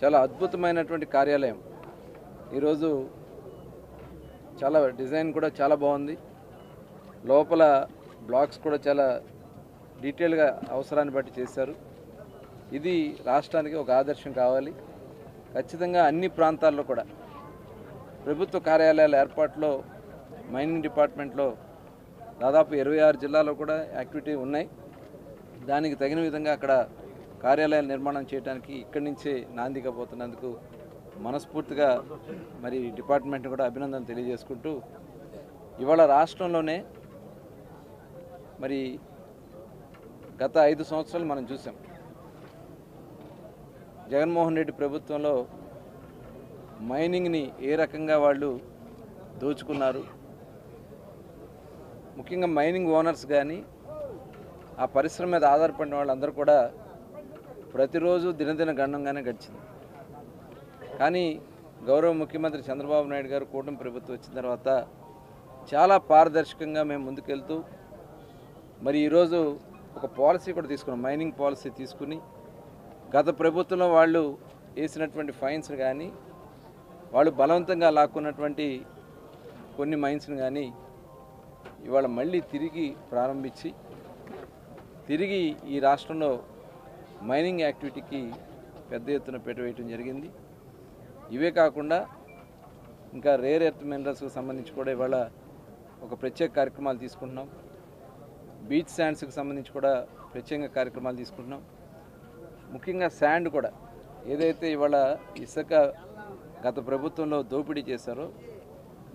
చాలా అద్భుతమైనటువంటి కార్యాలయం. ఈరోజు చాలా డిజైన్ కూడా చాలా బాగుంది. లోపల బ్లాక్స్ కూడా చాలా డీటెయిల్గా అవసరాన్ని బట్టి చేశారు. ఇది రాష్ట్రానికి ఒక ఆదర్శం కావాలి. ఖచ్చితంగా అన్ని ప్రాంతాల్లో కూడా ప్రభుత్వ కార్యాలయాల ఏర్పాటులో మైనింగ్ డిపార్ట్మెంట్లో దాదాపు 26 జిల్లాల్లో కూడా యాక్టివిటీ ఉన్నాయి. దానికి తగిన విధంగా అక్కడ కార్యాలయాల నిర్మాణం చేయడానికి ఇక్కడి నుంచే నాందిగా పోతున్నందుకు మనస్ఫూర్తిగా మరి డిపార్ట్మెంట్ కూడా అభినందన తెలియజేసుకుంటూ, ఇవాళ రాష్ట్రంలోనే మరి గత 5 సంవత్సరాలు మనం చూసాం. జగన్మోహన్ రెడ్డి ప్రభుత్వంలో మైనింగ్ని ఏ రకంగా వాళ్ళు దోచుకున్నారు. ముఖ్యంగా మైనింగ్ ఓనర్స్ కానీ ఆ పరిశ్రమ మీద ఆధారపడిన వాళ్ళందరూ కూడా ప్రతిరోజు దినదిన గణంగానే గడిచింది. కానీ గౌరవ ముఖ్యమంత్రి చంద్రబాబు నాయుడు గారు కూటమి ప్రభుత్వం వచ్చిన తర్వాత చాలా పారదర్శకంగా మేము ముందుకెళ్తూ మరి ఈరోజు ఒక పాలసీ కూడా తీసుకున్నాం. మైనింగ్ పాలసీ తీసుకుని గత ప్రభుత్వంలో వాళ్ళు వేసినటువంటి ఫైన్స్ కానీ వాళ్ళు బలవంతంగా లాక్కున్నటువంటి కొన్ని మైన్స్ని కానీ ఇవాళ మళ్ళీ తిరిగి ప్రారంభించి తిరిగి ఈ రాష్ట్రంలో మైనింగ్ యాక్టివిటీకి పెద్ద ఎత్తున పెట్టవేయటం జరిగింది. ఇవే కాకుండా ఇంకా రేర్ ఎర్త్ మినరల్స్కి సంబంధించి కూడా ఇవాళ ఒక ప్రత్యేక కార్యక్రమాలు తీసుకుంటున్నాం. బీచ్ శాండ్స్కి సంబంధించి కూడా ప్రత్యేక కార్యక్రమాలు తీసుకుంటున్నాం. ముఖ్యంగా శాండ్ కూడా ఏదైతే ఇవాళ ఇసుక గత ప్రభుత్వంలో దోపిడీ చేశారో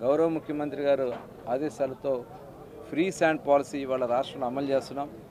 గౌరవ ముఖ్యమంత్రి గారు ఆదేశాలతో ఫ్రీ శాండ్ పాలసీ ఇవాళ రాష్ట్రంలో అమలు చేస్తున్నాం.